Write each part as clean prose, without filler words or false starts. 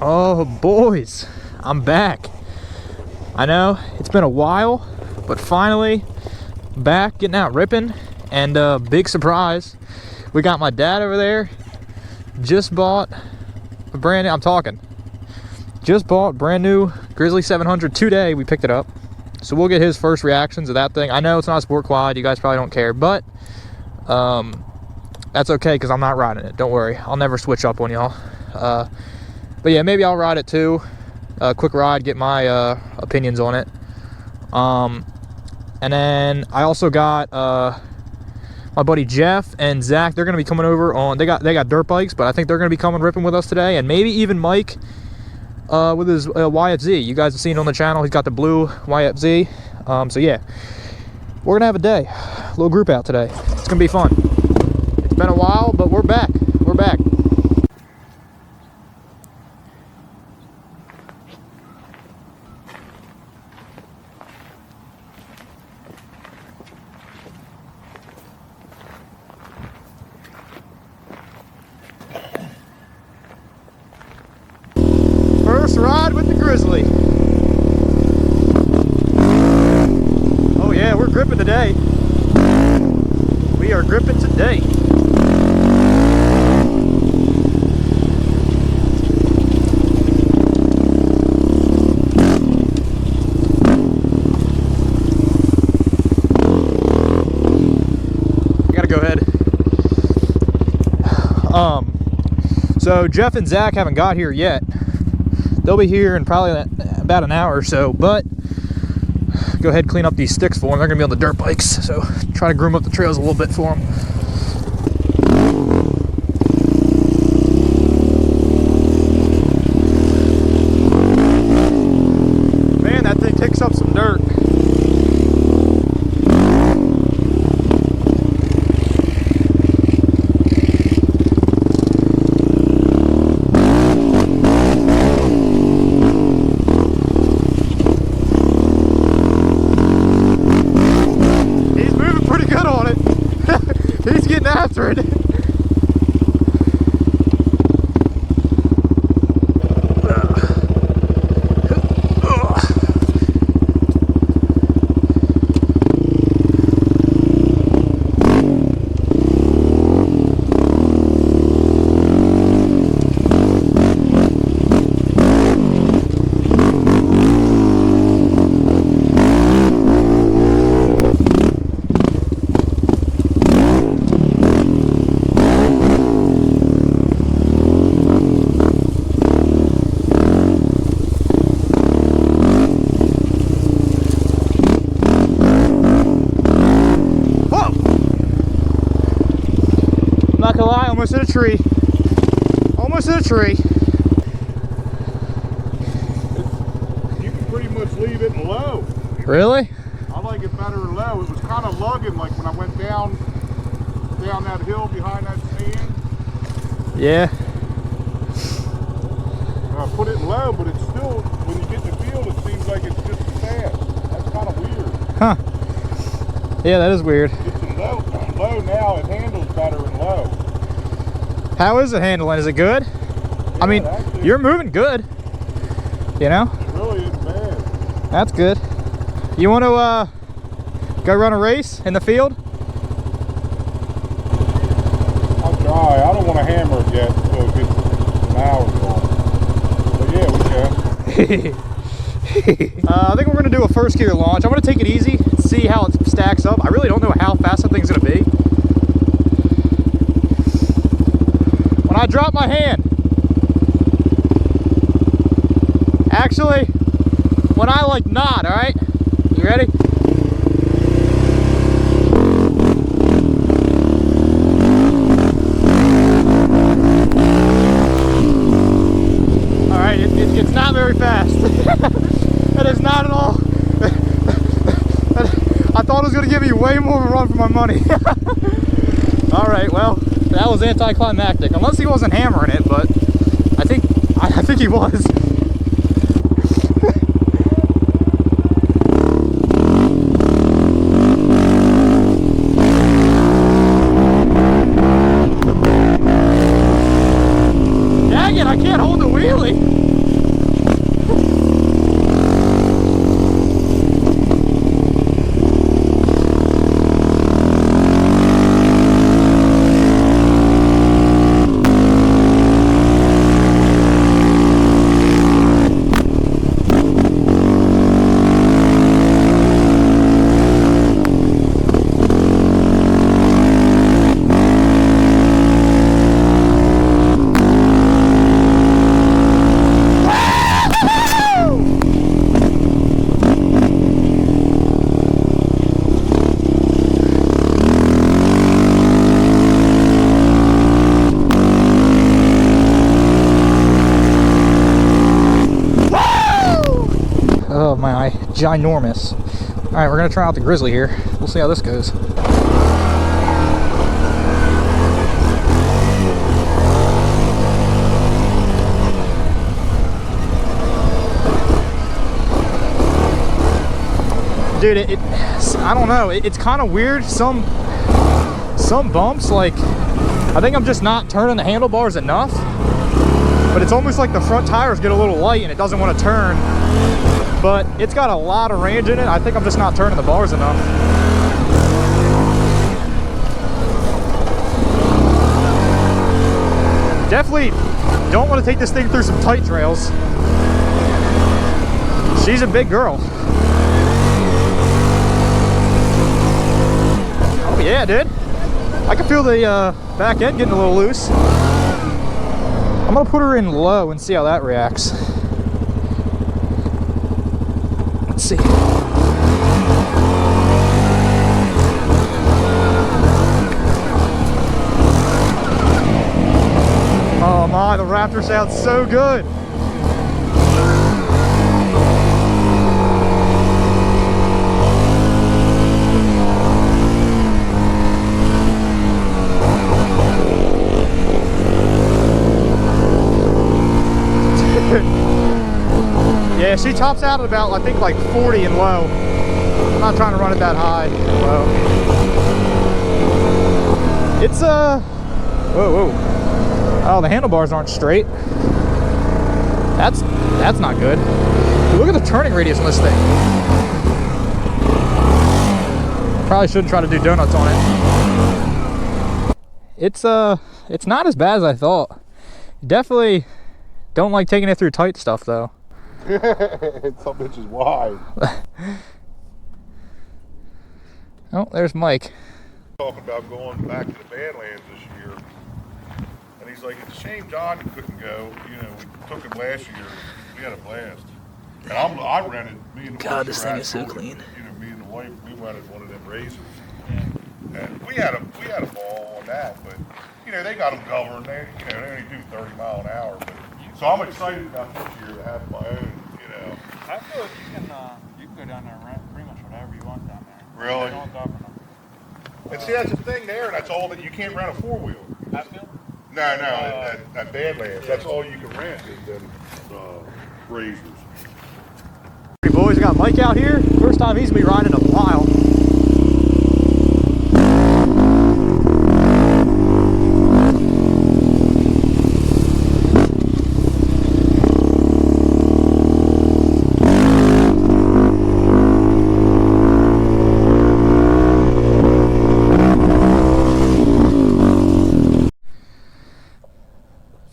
Oh boys, I'm back. I know it's been a while, but finally back, getting out ripping. And big surprise, we got my dad over there. Just bought a brand new, just bought brand new Grizzly 700 today. We picked it up, so we'll get his first reactions of that thing. I know it's not a sport quad, you guys probably don't care, but that's okay because I'm not riding it. Don't worry, I'll never switch up on y'all. But yeah, maybe I'll ride it too. Quick ride, get my opinions on it. And then I also got my buddy Jeff and Zach. They're gonna be coming over on. They got dirt bikes, but I think they're gonna be coming ripping with us today. And maybe even Mike with his YFZ. You guys have seen it on the channel. He's got the blue YFZ. So yeah, we're gonna have a day, a little group out today. It's gonna be fun. It's been a while, but we're back. We're back. First ride with the Grizzly. Oh yeah, we're gripping today. We are gripping today. I gotta go ahead. So Jeff and Zach haven't got here yet. They'll be here in probably about an hour or so, but go ahead and clean up these sticks for them. They're gonna be on the dirt bikes, so try to groom up the trails a little bit for them. Man, that thing kicks up some dirt. He's getting after it. Not gonna lie, almost hit a tree. Almost hit a tree. You can pretty much leave it in low. Really? I like it better in low. It was kind of lugging like when I went down that hill behind that stand. Yeah. I put it in low, but it's still, when you get in the field, it seems like it's just as fast. That's kind of weird. Huh. Yeah, that is weird. It's in low now. It handles better in low. How is it handling? Is it good? Yeah, I mean, actually, you're moving good. You know? It really isn't bad. That's good. You want to go run a race in the field? I'll try. I don't want to hammer it yet until it gets an hour long. But yeah, we can. I think we're going to do a first gear launch. I'm going to take it easy, see how it stacks up. I really don't know how fast that thing's going to be. When I drop my hand, actually, when I like nod, all right? You ready? All right, it's not very fast. It is not at all. I thought it was going to give me way more of a run for my money. All right, well, that was anticlimactic. Unless he wasn't hammering it, but I think he was. Dang it, I can't hold the wheelie. ginormous. All right, we're gonna try out the Grizzly here. We'll see how this goes. Dude, I don't know. It's kind of weird. Some bumps, like, I think I'm just not turning the handlebars enough. But it's almost like the front tires get a little light and it doesn't want to turn. But it's got a lot of range in it. I think I'm just not turning the bars enough. Definitely don't want to take this thing through some tight trails. She's a big girl. Oh yeah, dude. I can feel the back end getting a little loose. I'm gonna put her in low and see how that reacts. Let's see. Oh my, the Raptor sounds so good. Yeah, she tops out at about, I think, like 40 and low. I'm not trying to run it that high and low. It's whoa. Oh, the handlebars aren't straight. That's not good. Dude, look at the turning radius on this thing. Probably shouldn't try to do donuts on it. It's not as bad as I thought. Definitely don't like taking it through tight stuff though. Some bitch is wide. Oh, there's Mike. Talking about going back to the Badlands this year. And he's like, it's a shame John couldn't go. You know, we took him last year. We had a blast. And I rented, me and the God, wife this were thing out is so going, clean. You know, me and the wife, we rented one of them razors. And we had a ball on that, but you know, they got them governed. They only do 30 mile an hour. But, so I'm excited about this year to have my own, you know. I feel like you can go down there and rent pretty much whatever you want down there. Really? They don't govern them. And see, that's the thing there. That's all that you can't rent a four-wheeler. Hatfield? No, at Badlands. That's all you can rent is them razors. Hey boys, we got Mike out here. First time he's been riding in a while.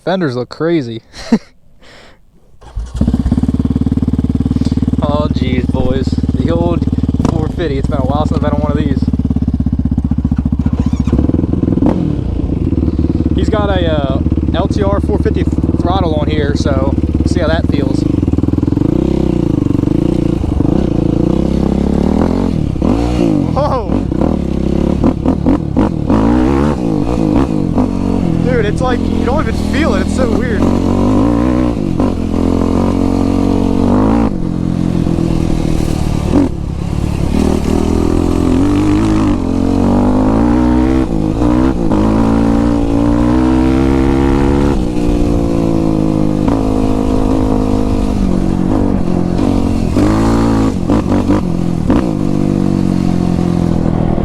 Fenders look crazy. Oh geez, boys. The old 450. It's been a while since I've been on one of these. He's got a LTR 450 throttle on here, so see how that feels. Whoa! Dude, it's like you don't even feel it. It's so weird.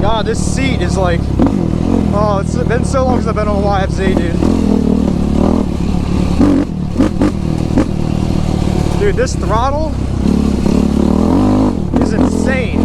God, this seat is like, oh, it's been so long since I've been on a YFZ, dude. Dude, this throttle is insane.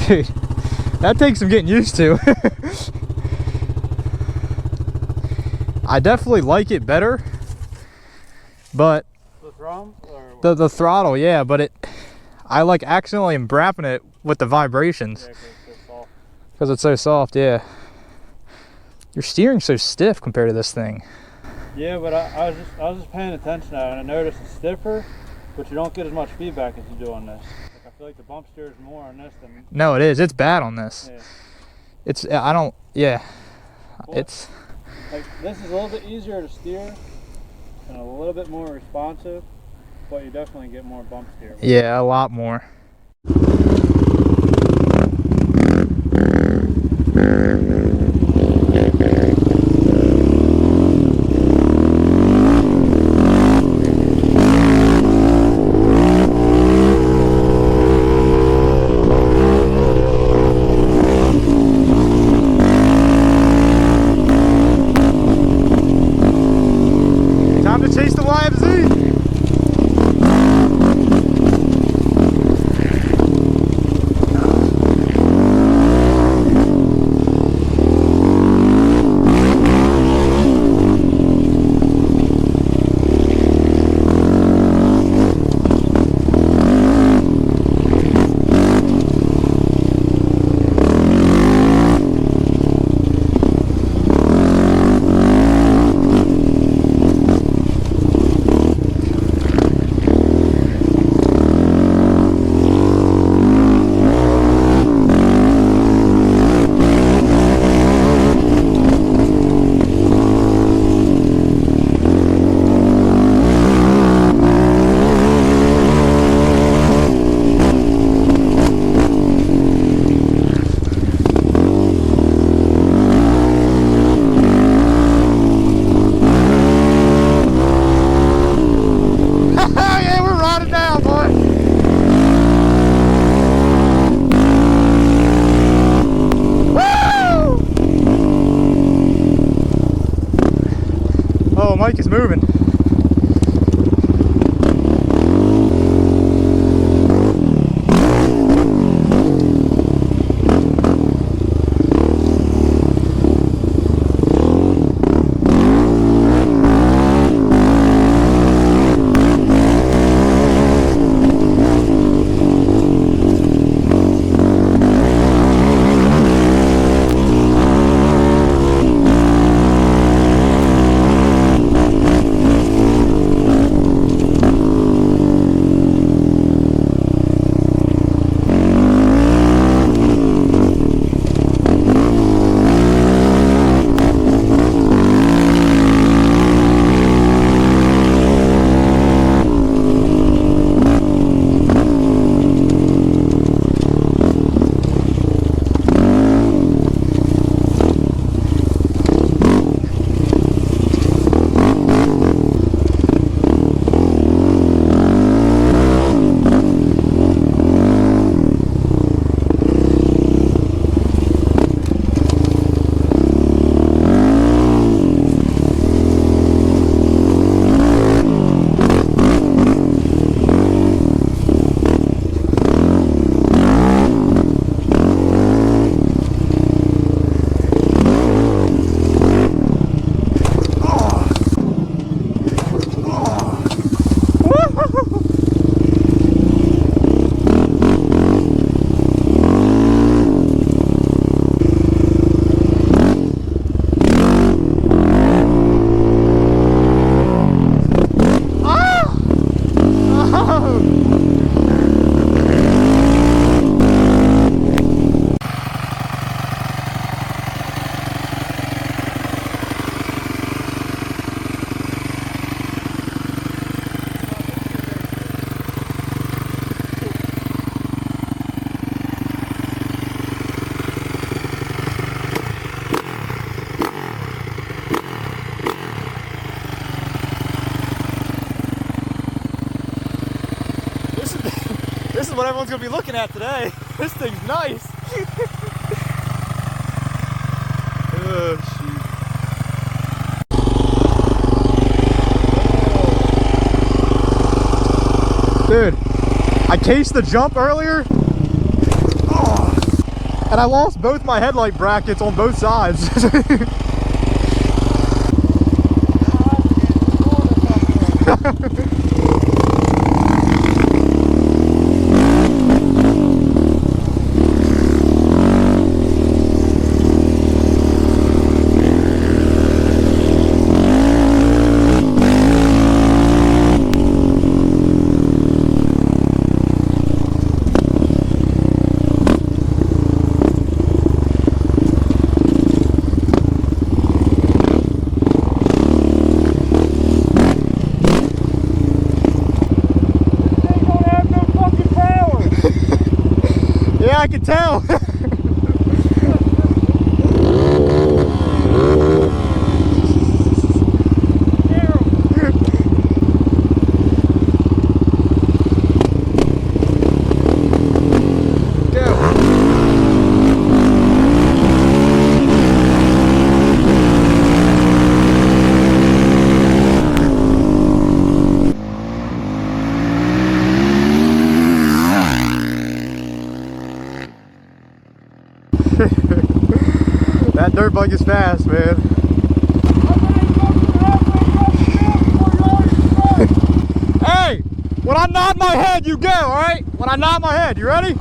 Dude, that takes some getting used to. I definitely like it better, but The drum or the throttle, yeah, but I like accidentally am brapping it with the vibrations because it's so soft. Yeah, your steering's so stiff compared to this thing. Yeah, but I was just paying attention now, and I noticed it's stiffer, but you don't get as much feedback as you do on this. Like, I feel like the bump steers more on this than. No, it is. It's bad on this. Yeah. It's I don't. Yeah, Well, it's. Like, this is a little bit easier to steer and a little bit more responsive, but you definitely get more bump steer. Yeah, a lot more. Time to chase the YFZ. Yeah, we're riding down, boy. Woo! Oh, Mike is moving. This is what everyone's gonna be looking at today. This thing's nice. Oh, shoot. Dude, I cased the jump earlier. Oh, And I lost both my headlight brackets on both sides. Yeah, I can tell. That dirt bike is fast, man. Hey, when I nod my head, you go, all right? When I nod my head, you ready?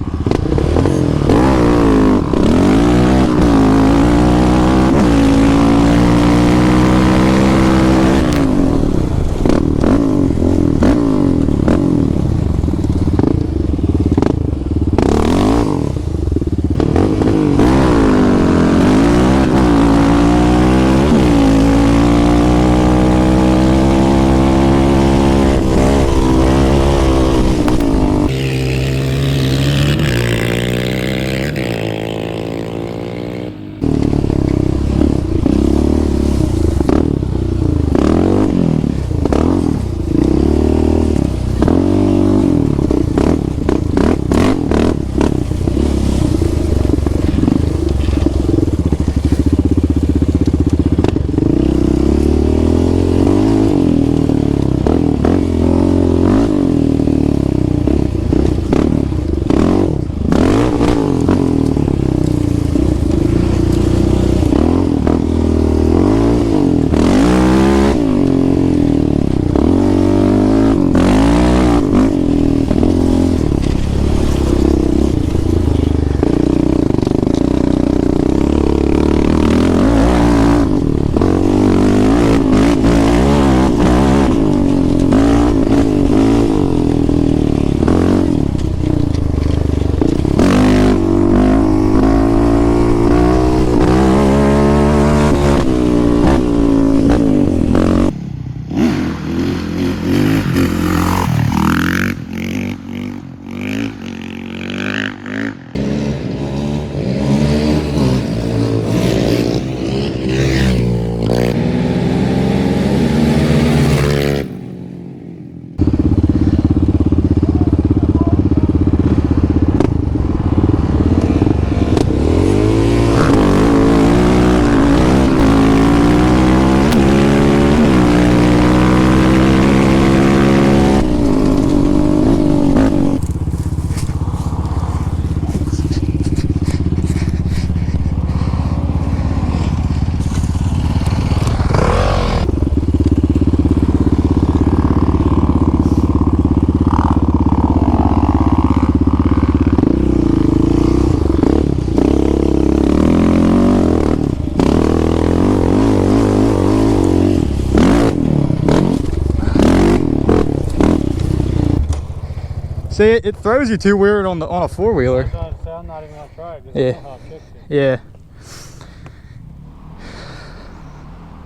See, it throws you too weird on a four-wheeler. I'm not even gonna try it. Yeah. How it kicks it. Yeah.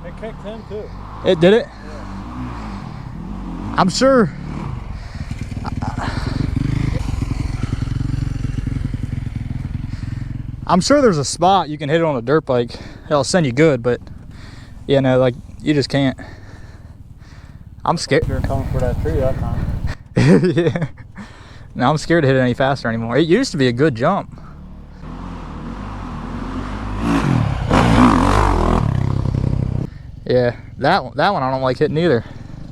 It kicked him too. It did it? Yeah. I'm sure. I'm sure there's a spot you can hit it on a dirt bike. It'll send you good, but you know, like you just can't. I'm scared. You're coming for that tree that time. Yeah. Now I'm scared to hit it any faster anymore. It used to be a good jump. Yeah, that one I don't like hitting either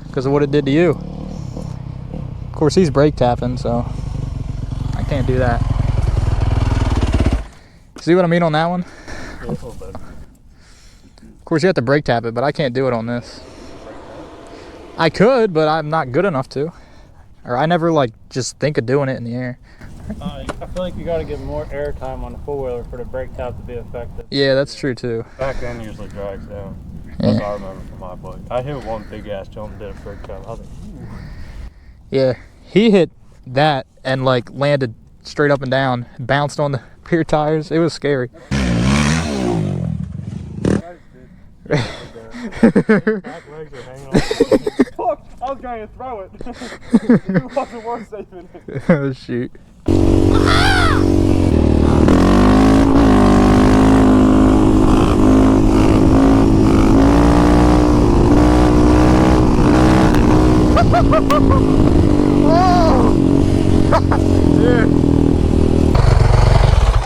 because of what it did to you. Of course, he's brake tapping, so I can't do that. See what I mean on that one? Yeah, a little bit. Of course, you have to brake tap it, but I can't do it on this. I could, but I'm not good enough to. Or I never, like, just think of doing it in the air. I feel like you got to get more air time on the four-wheeler for the brake tap to be effective. Yeah, that's true, too. Back then, usually drags down. Yeah. That's what I remember from my bike. I hit one big-ass jump and did a brake tap. I was like, ooh. Yeah, he hit that and, like, landed straight up and down, bounced on the rear tires. It was scary. Back legs are hanging off. Fuck! I was going to throw it. It wasn't worth saving it. Oh, shoot. Did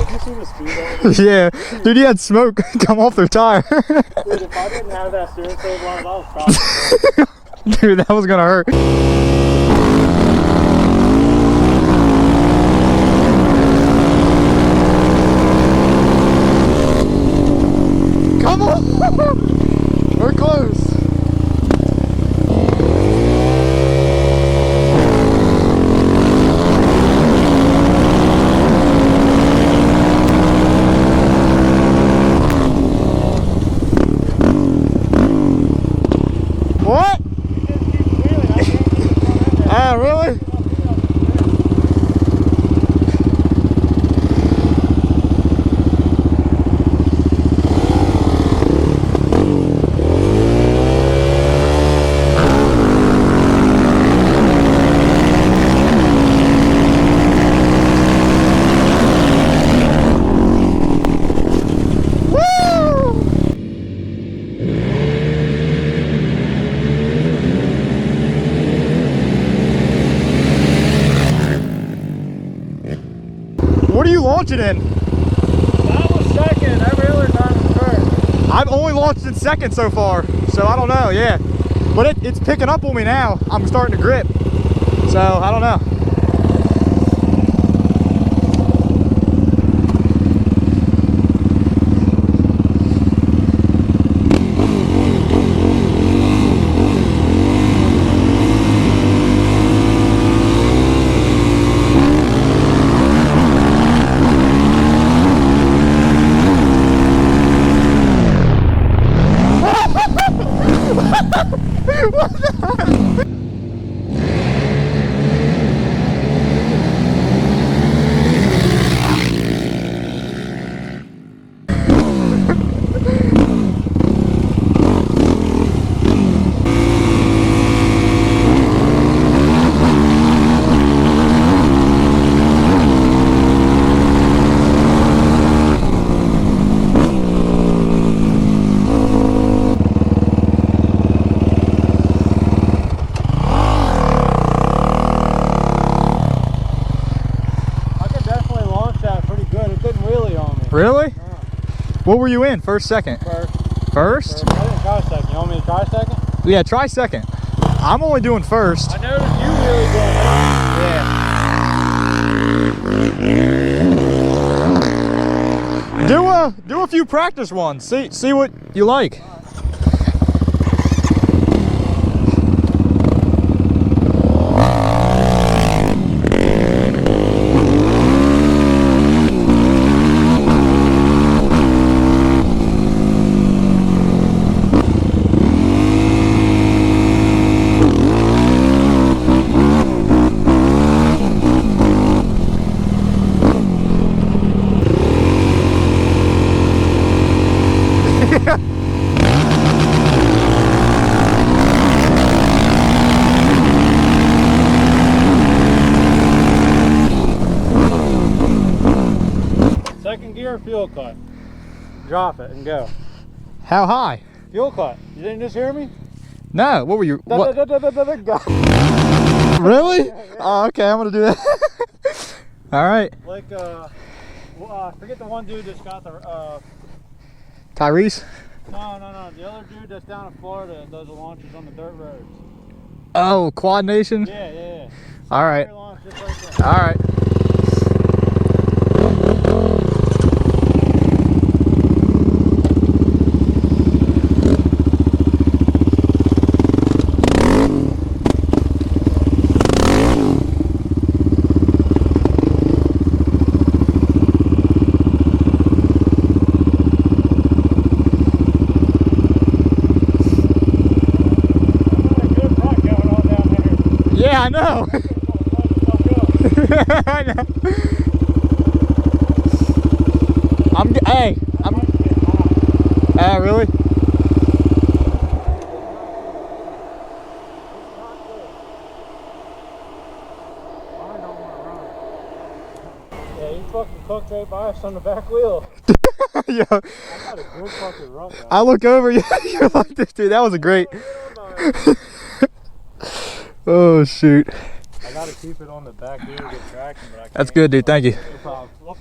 you see the speed on it? Yeah, dude, he had smoke come off their tire. Dude, if I didn't have that steering table on, I was probably Dude, that was gonna hurt. Come on! We're close. What? Ah, really? What are you launching in? That was second. Every other time was first. I've only launched in second so far, so I don't know, yeah. But it's picking up on me now. I'm starting to grip. So, I don't know. Really? What were you in? First, second? First? I didn't try second. You want me to try second? Yeah, try second. I'm only doing first. I noticed you really doing Yeah. Do a few practice ones. See what you like. second gear, fuel cut. Drop it and go. How high? Fuel cut. You didn't just hear me? No. What were you? What? Go. Really? Oh, okay. I'm gonna do that. All right. Like forget the one dude that's got the Tyrese. No. The other dude that's down in Florida that does the launches on the dirt roads. Oh, Quad Nation. Yeah. All right. Launch just like that. All right. I know. I know. Hey, really? Yeah, you fucking cooked right by us on the back wheel. Yeah. I got a good fucking rut, guys. I look over, you're like this, dude. That was a great. Oh shoot. I gotta keep it on the back wheel to get traction, but I can't. That's good, dude. Thank you. No problem. Look